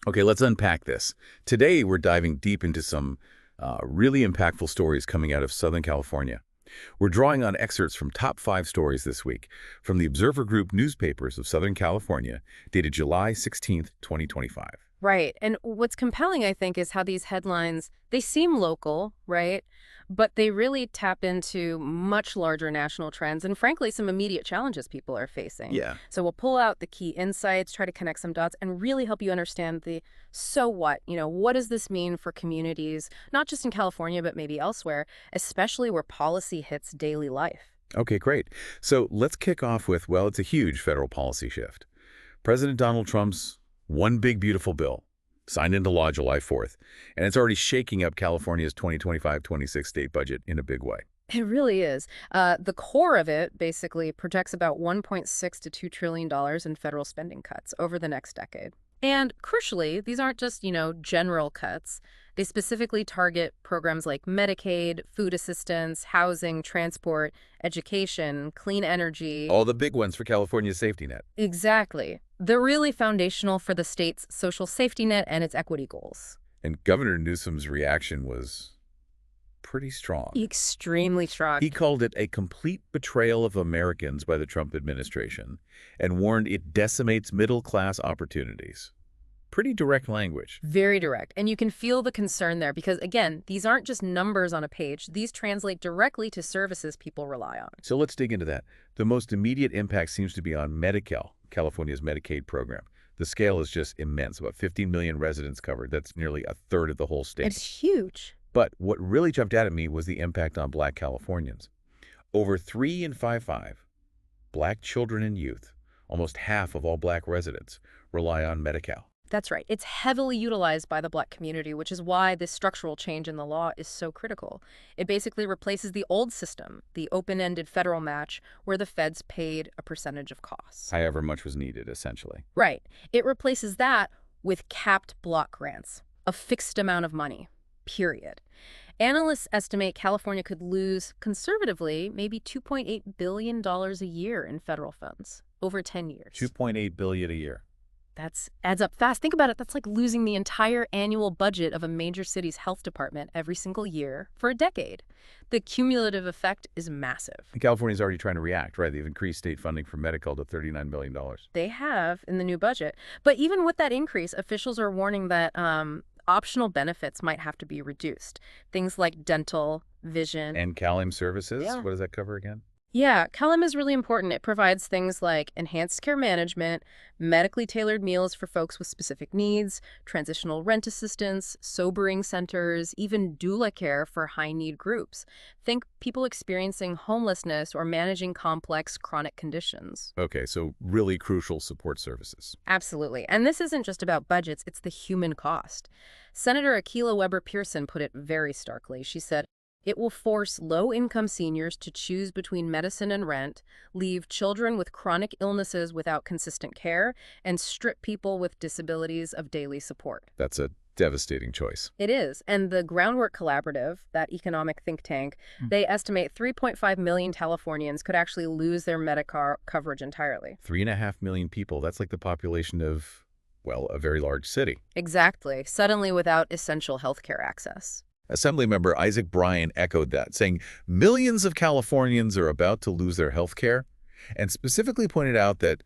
Okay, let's unpack this. Today, we're diving deep into some really impactful stories coming out of Southern California. We're drawing on excerpts from top 5 stories this week from the Observer Group newspapers of Southern California, dated July 16th, 2025. Right. And what's compelling, I think, is how these headlines, they seem local, right? But they really tap into much larger national trends and, frankly, some immediate challenges people are facing. Yeah. So we'll pull out the key insights, try to connect some dots, and really help you understand the so what. What does this mean for communities, not just in California, but maybe elsewhere, especially where policy hits daily life? Okay, great. So let's kick off with, well, it's a huge federal policy shift. President Donald Trump's One Big Beautiful Bill signed into law July 4th, and it's already shaking up California's 2025-26 state budget in a big way. It really is. The core of it basically projects about 1.6 to $2 trillion in federal spending cuts over the next decade. And crucially, these aren't just, general cuts. They specifically target programs like Medicaid, food assistance, housing, transport, education, clean energy. All the big ones for California's safety net. Exactly. They're really foundational for the state's social safety net and its equity goals. And Governor Newsom's reaction was pretty strong. Extremely strong. He called it a complete betrayal of Americans by the Trump administration and warned it decimates middle-class opportunities. Pretty direct language. Very direct. And you can feel the concern there because, again, these aren't just numbers on a page. These translate directly to services people rely on. So let's dig into that. The most immediate impact seems to be on Medi-Cal, California's Medicaid program. The scale is just immense. About 15 million residents covered. That's nearly a third of the whole state. It's huge. But what really jumped out at me was the impact on Black Californians. Over 3 in 5 Black children and youth, almost half of all Black residents, rely on Medi-Cal. That's right. It's heavily utilized by the Black community, which is why this structural change in the law is so critical. It basically replaces the old system, the open-ended federal match, where the feds paid a percentage of costs. However much was needed, essentially. Right. It replaces that with capped block grants, a fixed amount of money, period. Analysts estimate California could lose, conservatively, maybe $2.8 billion a year in federal funds over 10 years. $2.8 billion a year. That adds up fast. Think about it. That's like losing the entire annual budget of a major city's health department every single year for a decade. The cumulative effect is massive. And California's already trying to react, right? They've increased state funding for Medi-Cal to $39 billion. They have in the new budget. But even with that increase, officials are warning that optional benefits might have to be reduced. Things like dental, vision. And CalAIM services? Yeah. What does that cover again? Yeah, CalAIM is really important. It provides things like enhanced care management, medically tailored meals for folks with specific needs, transitional rent assistance, sobering centers, even doula care for high-need groups. Think people experiencing homelessness or managing complex chronic conditions. Okay, so really crucial support services. Absolutely. And this isn't just about budgets, it's the human cost. Senator Akilah Weber Pearson put it very starkly. She said, "It will force low-income seniors to choose between medicine and rent, leave children with chronic illnesses without consistent care, and strip people with disabilities of daily support." That's a devastating choice. It is. And the Groundwork Collaborative, that economic think tank, they estimate 3.5 million Californians could actually lose their Medicare coverage entirely. 3.5 million people. That's like the population of, well, a very large city. Exactly. Suddenly without essential healthcare access. Assemblymember Isaac Bryan echoed that, saying millions of Californians are about to lose their health care, and specifically pointed out that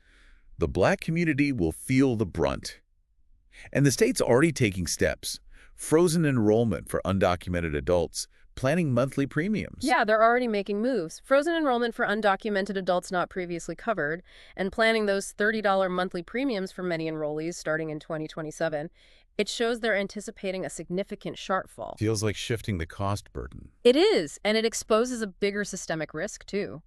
the Black community will feel the brunt. And the state's already taking steps. Frozen enrollment for undocumented adults, planning monthly premiums. Yeah, they're already making moves. Frozen enrollment for undocumented adults not previously covered, and planning those $30 monthly premiums for many enrollees starting in 2027. It shows they're anticipating a significant shortfall. Feels like shifting the cost burden. It is, and it exposes a bigger systemic risk, too.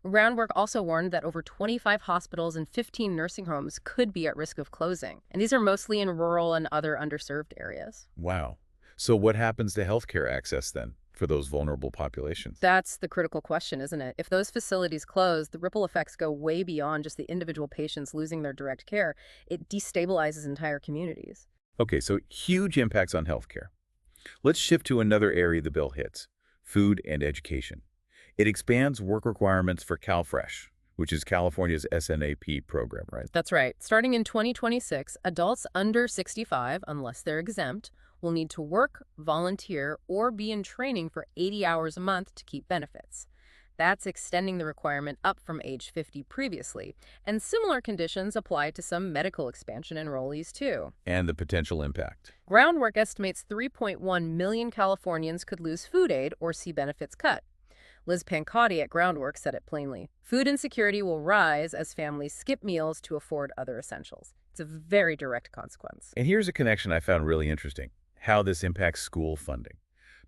Groundwork also warned that over 25 hospitals and 15 nursing homes could be at risk of closing, and these are mostly in rural and other underserved areas. Wow. So what happens to healthcare access then for those vulnerable populations? That's the critical question, isn't it? If those facilities close, the ripple effects go way beyond just the individual patients losing their direct care. It destabilizes entire communities. Okay, so huge impacts on healthcare. Let's shift to another area the bill hits, food and education. It expands work requirements for CalFresh, which is California's SNAP program, right? That's right. Starting in 2026, adults under 65, unless they're exempt, will need to work, volunteer, or be in training for 80 hours a month to keep benefits. That's extending the requirement up from age 50 previously. And similar conditions apply to some medical expansion enrollees, too. And the potential impact. Groundwork estimates 3.1 million Californians could lose food aid or see benefits cut. Liz Pancotti at Groundwork said it plainly. Food insecurity will rise as families skip meals to afford other essentials. It's a very direct consequence. And here's a connection I found really interesting, how this impacts school funding.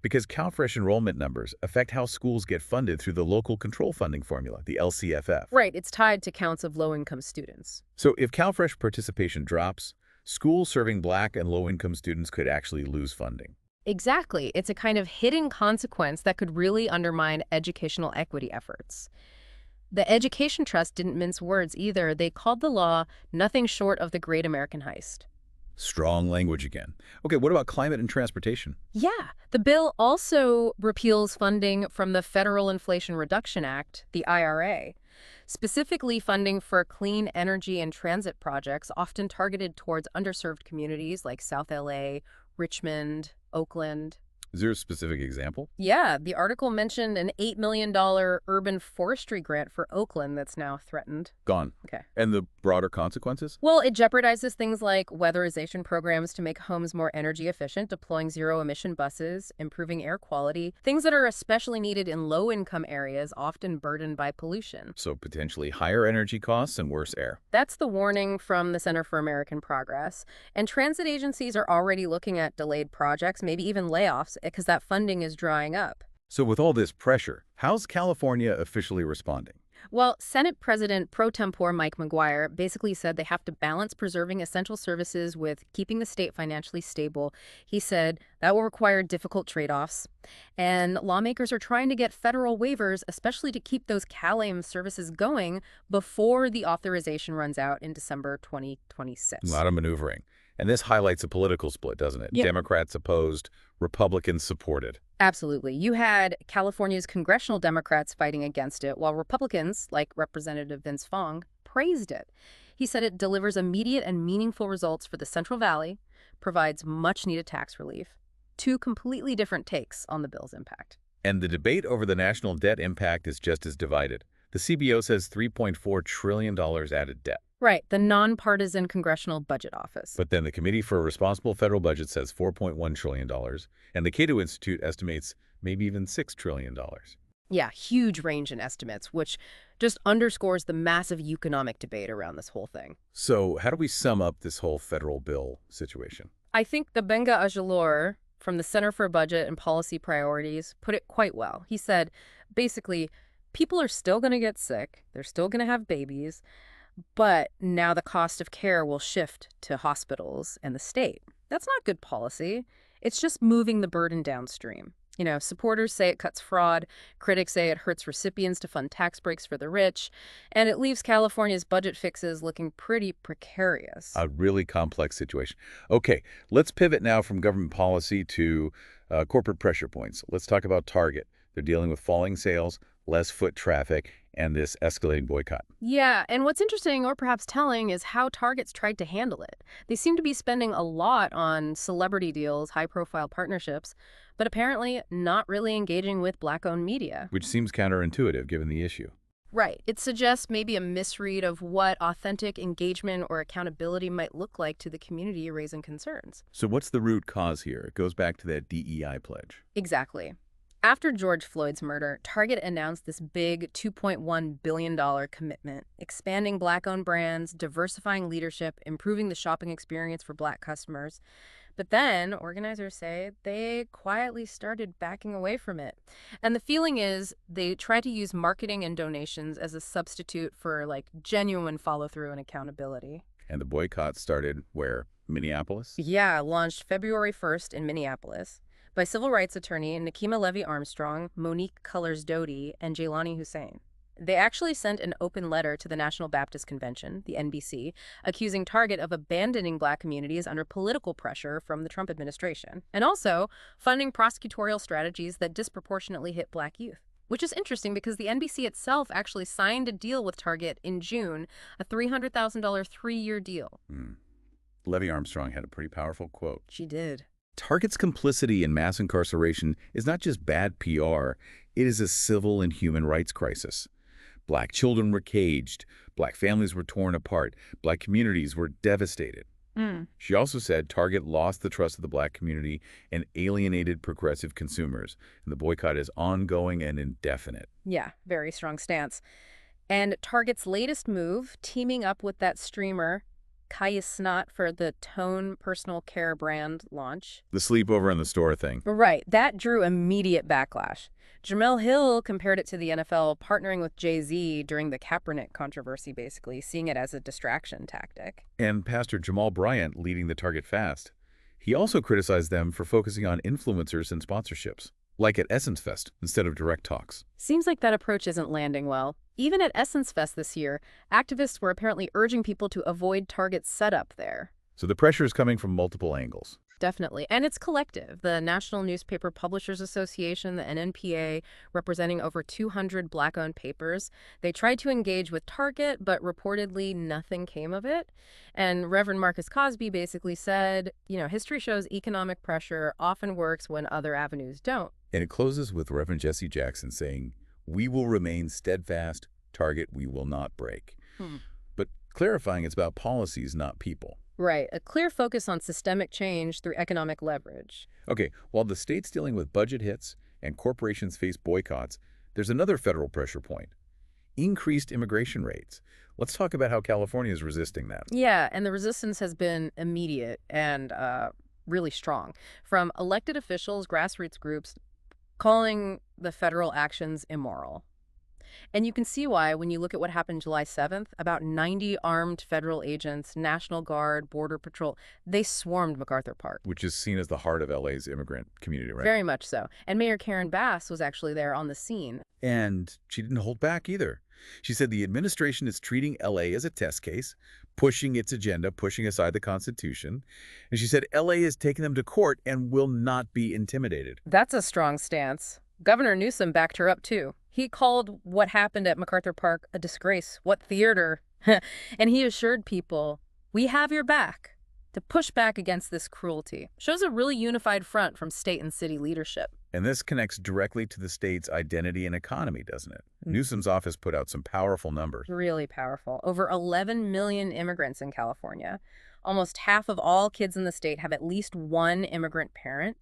Because CalFresh enrollment numbers affect how schools get funded through the local control funding formula, the LCFF. Right, it's tied to counts of low-income students. So if CalFresh participation drops, schools serving Black and low-income students could actually lose funding. Exactly. It's a kind of hidden consequence that could really undermine educational equity efforts. The Education Trust didn't mince words either. They called the law nothing short of the Great American Heist. Strong language again. Okay, what about climate and transportation? Yeah, the bill also repeals funding from the Federal Inflation Reduction Act, the IRA, specifically funding for clean energy and transit projects often targeted towards underserved communities like South LA, Richmond, Oakland. Is there a specific example? Yeah, the article mentioned an $8 million urban forestry grant for Oakland that's now threatened. Gone. Okay. And the broader consequences? Well, it jeopardizes things like weatherization programs to make homes more energy efficient, deploying zero-emission buses, improving air quality, things that are especially needed in low-income areas often burdened by pollution. So potentially higher energy costs and worse air. That's the warning from the Center for American Progress. And transit agencies are already looking at delayed projects, maybe even layoffs, because that funding is drying up. So with all this pressure, how's California officially responding? Well, Senate President pro tempore Mike McGuire basically said they have to balance preserving essential services with keeping the state financially stable. He said that will require difficult trade-offs. And lawmakers are trying to get federal waivers, especially to keep those CalAIM services going before the authorization runs out in December 2026. A lot of maneuvering. And this highlights a political split, doesn't it? Yeah. Democrats opposed, Republicans supported. Absolutely. You had California's congressional Democrats fighting against it, while Republicans, like Representative Vince Fong, praised it. He said it delivers immediate and meaningful results for the Central Valley, provides much-needed tax relief. Two completely different takes on the bill's impact. And the debate over the national debt impact is just as divided. The CBO says $3.4 trillion added debt. Right, the nonpartisan Congressional Budget Office. But then the Committee for a Responsible Federal Budget says $4.1 trillion, and the Cato Institute estimates maybe even $6 trillion. Yeah, huge range in estimates, which just underscores the massive economic debate around this whole thing. So how do we sum up this whole federal bill situation? I think the Benga Ajalor from the Center for Budget and Policy Priorities put it quite well. He said, basically, people are still going to get sick, they're still going to have babies, but now the cost of care will shift to hospitals and the state. That's not good policy. It's just moving the burden downstream. You know, supporters say it cuts fraud, critics say it hurts recipients to fund tax breaks for the rich, and it leaves California's budget fixes looking pretty precarious. A really complex situation. Okay, let's pivot now from government policy to corporate pressure points. Let's talk about Target. They're dealing with falling sales, less foot traffic, and this escalating boycott. Yeah, and what's interesting, or perhaps telling, is how Target's tried to handle it. They seem to be spending a lot on celebrity deals, high-profile partnerships, but apparently not really engaging with Black-owned media. Which seems counterintuitive given the issue. Right. It suggests maybe a misread of what authentic engagement or accountability might look like to the community raising concerns. So what's the root cause here? It goes back to that DEI pledge. Exactly. After George Floyd's murder, Target announced this big $2.1 billion commitment, expanding Black-owned brands, diversifying leadership, improving the shopping experience for Black customers. But then, organizers say, they quietly started backing away from it. And the feeling is they try to use marketing and donations as a substitute for, like, genuine follow-through and accountability. And the boycott started where? Minneapolis? Yeah, launched February 1st in Minneapolis by civil rights attorney Nekima Levy Armstrong, Monique Cullors Doty, and Jaylani Hussein. They actually sent an open letter to the National Baptist Convention, the NBC, accusing Target of abandoning Black communities under political pressure from the Trump administration, and also funding prosecutorial strategies that disproportionately hit Black youth. Which is interesting because the NBC itself actually signed a deal with Target in June, a $300,000 three-year deal. Levy Armstrong had a pretty powerful quote. She did. Target's complicity in mass incarceration is not just bad PR, it is a civil and human rights crisis. Black children were caged, black families were torn apart, black communities were devastated. She also said Target lost the trust of the black community and alienated progressive consumers, and the boycott is ongoing and indefinite. Yeah, very strong stance. And Target's latest move, teaming up with that streamer, Kaya Snot, for the Tone personal care brand launch. The sleepover in the store thing. Right, that drew immediate backlash. Jemele Hill compared it to the NFL partnering with Jay-Z during the Kaepernick controversy, basically, seeing it as a distraction tactic. And Pastor Jamal Bryant leading the Target Fast. He also criticized them for focusing on influencers and sponsorships, like at Essence Fest, instead of direct talks. Seems like that approach isn't landing well. Even at Essence Fest this year, activists were apparently urging people to avoid Target's setup there. So the pressure is coming from multiple angles. Definitely. And it's collective. The National Newspaper Publishers Association, the NNPA, representing over 200 black-owned papers, they tried to engage with Target, but reportedly nothing came of it. And Reverend Marcus Cosby basically said, history shows economic pressure often works when other avenues don't. And it closes with Reverend Jesse Jackson saying, "We will remain steadfast, Target we will not break." But clarifying it's about policies, not people. Right. A clear focus on systemic change through economic leverage. Okay, while the state's dealing with budget hits and corporations face boycotts, there's another federal pressure point: increased immigration rates. Let's talk about how California is resisting that. Yeah, and the resistance has been immediate and really strong. From elected officials, grassroots groups, calling the federal actions immoral. And you can see why when you look at what happened July 7th. About 90 armed federal agents, National Guard, Border Patrol, they swarmed MacArthur Park. Which is seen as the heart of LA's immigrant community, right? Very much so. And Mayor Karen Bass was actually there on the scene. And she didn't hold back either. She said the administration is treating LA as a test case, pushing its agenda, pushing aside the Constitution. And she said LA is taking them to court and will not be intimidated. That's a strong stance. Governor Newsom backed her up, too. He called what happened at MacArthur Park a disgrace. What theater? And he assured people, we have your back to push back against this cruelty. Shows a really unified front from state and city leadership. And this connects directly to the state's identity and economy, doesn't it? Newsom's office put out some powerful numbers. Really powerful. Over 11 million immigrants in California. Almost half of all kids in the state have at least one immigrant parent.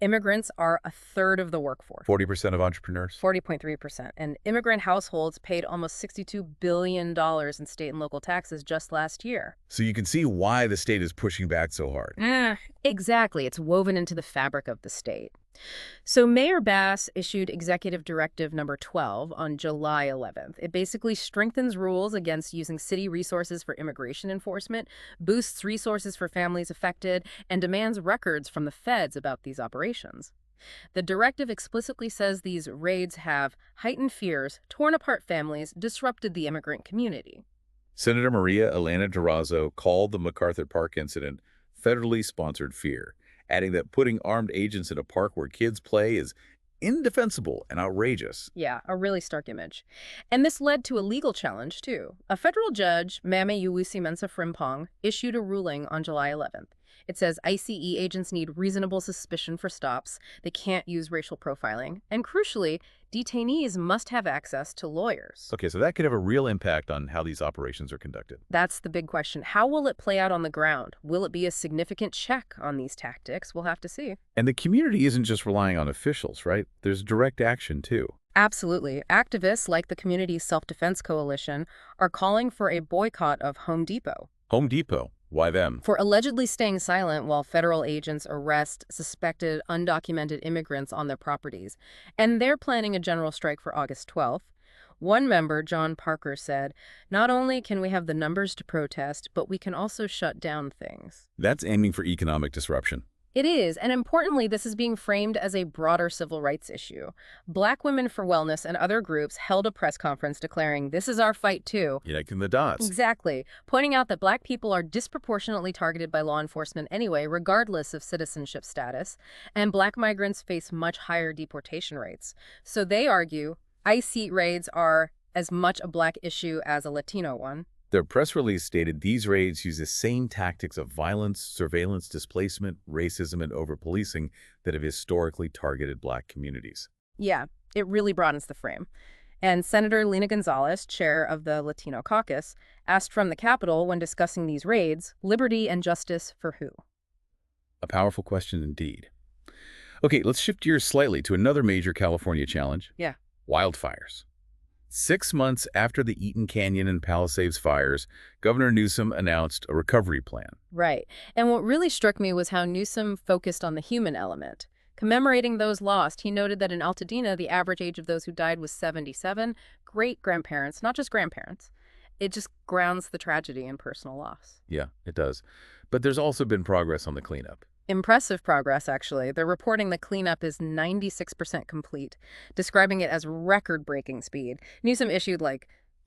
Immigrants are a third of the workforce. 40% of entrepreneurs? 40.3%. And immigrant households paid almost $62 billion in state and local taxes just last year. So you can see why the state is pushing back so hard. Exactly. It's woven into the fabric of the state. So Mayor Bass issued Executive Directive Number 12 on July 11th. It basically strengthens rules against using city resources for immigration enforcement, boosts resources for families affected, and demands records from the feds about these operations. The directive explicitly says these raids have heightened fears, torn apart families, disrupted the immigrant community. Senator Maria Elena Durazo called the MacArthur Park incident federally sponsored fear, adding that putting armed agents in a park where kids play is indefensible and outrageous. Yeah, a really stark image. And this led to a legal challenge, too. A federal judge, Mame Yuwisi Mensah Frimpong, issued a ruling on July 11th. It says ICE agents need reasonable suspicion for stops. They can't use racial profiling. And crucially, detainees must have access to lawyers. Okay, so that could have a real impact on how these operations are conducted. That's the big question. How will it play out on the ground? Will it be a significant check on these tactics? We'll have to see. And the community isn't just relying on officials, right? There's direct action, too. Absolutely. Activists like the Community Self-Defense Coalition are calling for a boycott of Home Depot. Home Depot. Why them? For allegedly staying silent while federal agents arrest suspected undocumented immigrants on their properties. And they're planning a general strike for August 12th. One member, John Parker, said, "Not only can we have the numbers to protest, but we can also shut down things." That's aiming for economic disruption. It is, and importantly, this is being framed as a broader civil rights issue. Black Women for Wellness and other groups held a press conference declaring, "This is our fight, too." Connecting the dots. Exactly, pointing out that Black people are disproportionately targeted by law enforcement anyway, regardless of citizenship status, and Black migrants face much higher deportation rates. So they argue, ICE raids are as much a Black issue as a Latino one. Their press release stated these raids use the same tactics of violence, surveillance, displacement, racism, and over-policing that have historically targeted Black communities. Yeah, it really broadens the frame. And Senator Lena Gonzalez, chair of the Latino caucus, asked from the Capitol when discussing these raids, liberty and justice for who? A powerful question indeed. Okay, let's shift gears slightly to another major California challenge. Yeah. Wildfires. 6 months after the Eaton Canyon and Palisades fires, Governor Newsom announced a recovery plan. Right. And what really struck me was how Newsom focused on the human element. Commemorating those lost, he noted that in Altadena, the average age of those who died was 77, great-grandparents, not just grandparents. It just grounds the tragedy in personal loss. Yeah, it does. But there's also been progress on the cleanup. Impressive progress, actually. They're reporting the cleanup is 96% complete, describing it as record-breaking speed. Newsom issued,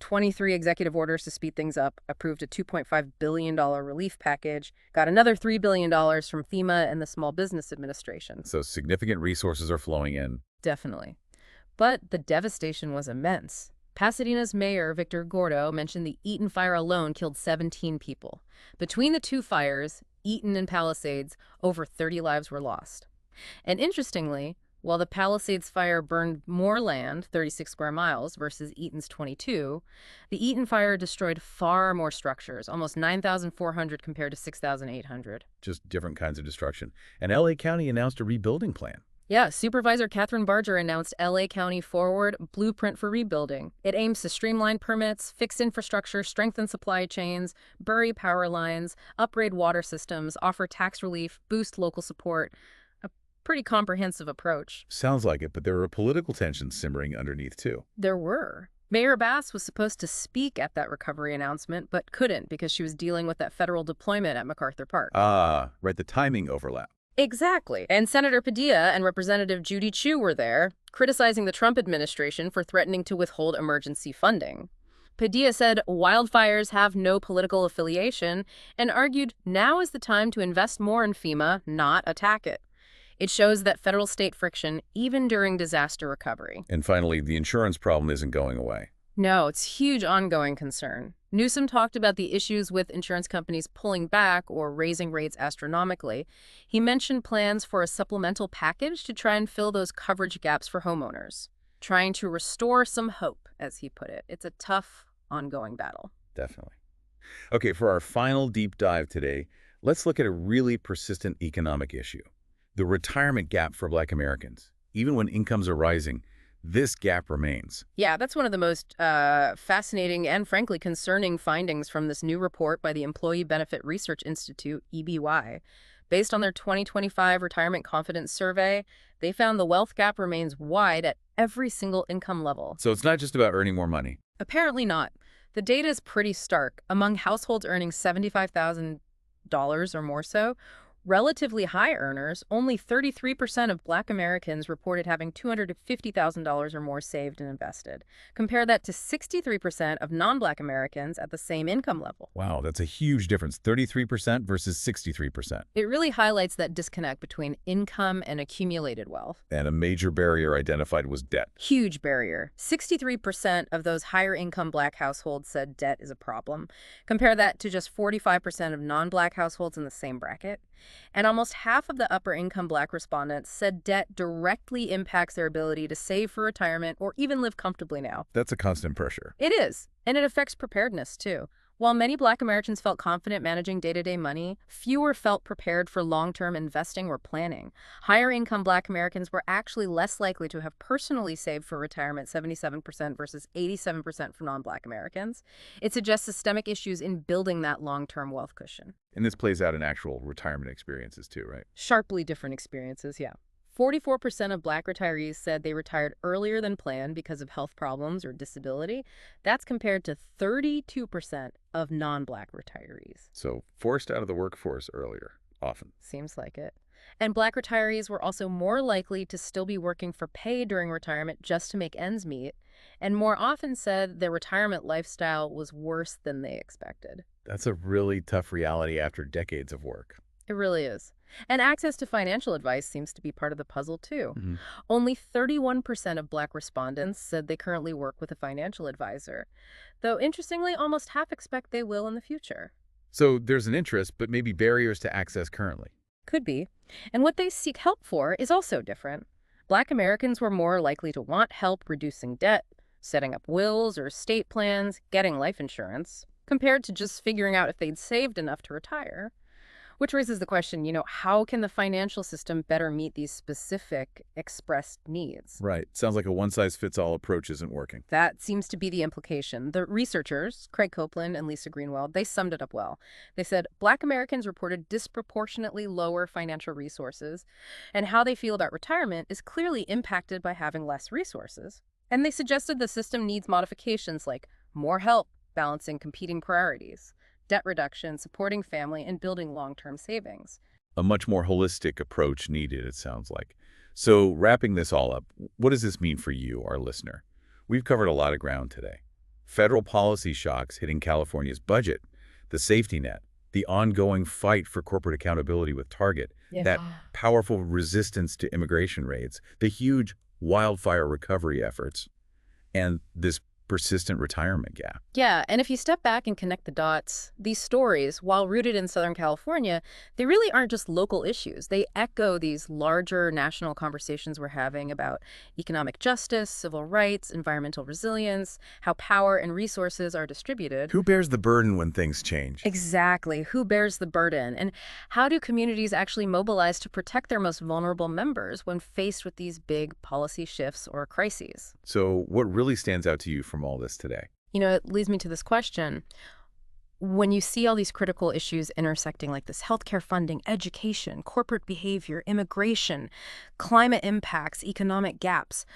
23 executive orders to speed things up, approved a $2.5 billion relief package, got another $3 billion from FEMA and the Small Business Administration. So significant resources are flowing in. Definitely. But the devastation was immense. Pasadena's mayor, Victor Gordo, mentioned the Eaton fire alone killed 17 people. Between the two fires, Eaton and Palisades, over 30 lives were lost. And interestingly, while the Palisades fire burned more land, 36 square miles, versus Eaton's 22, the Eaton fire destroyed far more structures, almost 9,400 compared to 6,800. Just different kinds of destruction. And L.A. County announced a rebuilding plan. Yeah, Supervisor Catherine Barger announced L.A. County Forward Blueprint for Rebuilding. It aims to streamline permits, fix infrastructure, strengthen supply chains, bury power lines, upgrade water systems, offer tax relief, boost local support. A pretty comprehensive approach. Sounds like it, but there were political tensions simmering underneath, too. There were. Mayor Bass was supposed to speak at that recovery announcement, but couldn't because she was dealing with that federal deployment at MacArthur Park. Ah, right, the timing overlap. Exactly. And Senator Padilla and Representative Judy Chu were there, criticizing the Trump administration for threatening to withhold emergency funding. Padilla said wildfires have no political affiliation and argued now is the time to invest more in FEMA, not attack it. It shows that federal-state friction, even during disaster recovery. And finally, the insurance problem isn't going away. No, it's a huge ongoing concern. Newsom talked about the issues with insurance companies pulling back or raising rates astronomically. He mentioned plans for a supplemental package to try and fill those coverage gaps for homeowners, trying to restore some hope, as he put it. It's a tough, ongoing battle. Definitely. Okay, for our final deep dive today, let's look at a really persistent economic issue. The retirement gap for Black Americans. Even when incomes are rising, this gap remains. Yeah, that's one of the most fascinating and, frankly, concerning findings from this new report by the Employee Benefit Research Institute, EBY. Based on their 2025 Retirement Confidence Survey, they found the wealth gap remains wide at every single income level. So it's not just about earning more money. Apparently not. The data is pretty stark. Among households earning $75,000 or more so, relatively high earners, only 33% of Black Americans reported having $250,000 or more saved and invested. Compare that to 63% of non-Black Americans at the same income level. Wow, that's a huge difference, 33% versus 63%. It really highlights that disconnect between income and accumulated wealth. And a major barrier identified was debt. Huge barrier. 63% of those higher income Black households said debt is a problem. Compare that to just 45% of non-Black households in the same bracket. And almost half of the upper income Black respondents said debt directly impacts their ability to save for retirement or even live comfortably now. That's a constant pressure. It is. And it affects preparedness, too. While many Black Americans felt confident managing day-to-day money, fewer felt prepared for long-term investing or planning. Higher-income Black Americans were actually less likely to have personally saved for retirement, 77% versus 87% for non-Black Americans. It suggests systemic issues in building that long-term wealth cushion. And this plays out in actual retirement experiences too, right? Sharply different experiences, yeah. 44% of Black retirees said they retired earlier than planned because of health problems or disability. That's compared to 32% of non-Black retirees. So forced out of the workforce earlier, often. Seems like it. And Black retirees were also more likely to still be working for pay during retirement just to make ends meet, and more often said their retirement lifestyle was worse than they expected. That's a really tough reality after decades of work. It really is. And access to financial advice seems to be part of the puzzle, too. Hmm. Only 31% of Black respondents said they currently work with a financial advisor, though interestingly, almost half expect they will in the future. So there's an interest, but maybe barriers to access currently. Could be. And what they seek help for is also different. Black Americans were more likely to want help reducing debt, setting up wills or estate plans, getting life insurance, compared to just figuring out if they'd saved enough to retire. Which raises the question, how can the financial system better meet these specific expressed needs? Right. Sounds like a one-size-fits-all approach isn't working. That seems to be the implication. The researchers, Craig Copeland and Lisa Greenwald, they summed it up well. They said Black Americans reported disproportionately lower financial resources, and how they feel about retirement is clearly impacted by having less resources. And they suggested the system needs modifications like more help balancing competing priorities, debt reduction, supporting family, and building long-term savings. A much more holistic approach needed, it sounds like. So wrapping this all up, what does this mean for you, our listener? We've covered a lot of ground today. Federal policy shocks hitting California's budget, the safety net, the ongoing fight for corporate accountability with Target, that powerful resistance to immigration raids, the huge wildfire recovery efforts, and this persistent retirement gap. Yeah, and if you step back and connect the dots, these stories, while rooted in Southern California, they really aren't just local issues. They echo these larger national conversations we're having about economic justice, civil rights, environmental resilience, how power and resources are distributed. Who bears the burden when things change? Exactly. Who bears the burden? And how do communities actually mobilize to protect their most vulnerable members when faced with these big policy shifts or crises? So what really stands out to you from all this today? It leads me to this question. When you see all these critical issues intersecting like this healthcare funding, education, corporate behavior, immigration, climate impacts, economic gaps,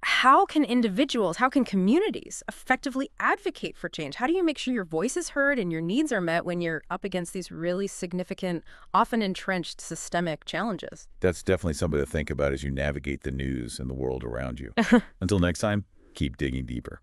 how can individuals, how can communities effectively advocate for change? How do you make sure your voice is heard and your needs are met when you're up against these really significant, often entrenched systemic challenges? That's definitely something to think about as you navigate the news and the world around you. Until next time, keep digging deeper.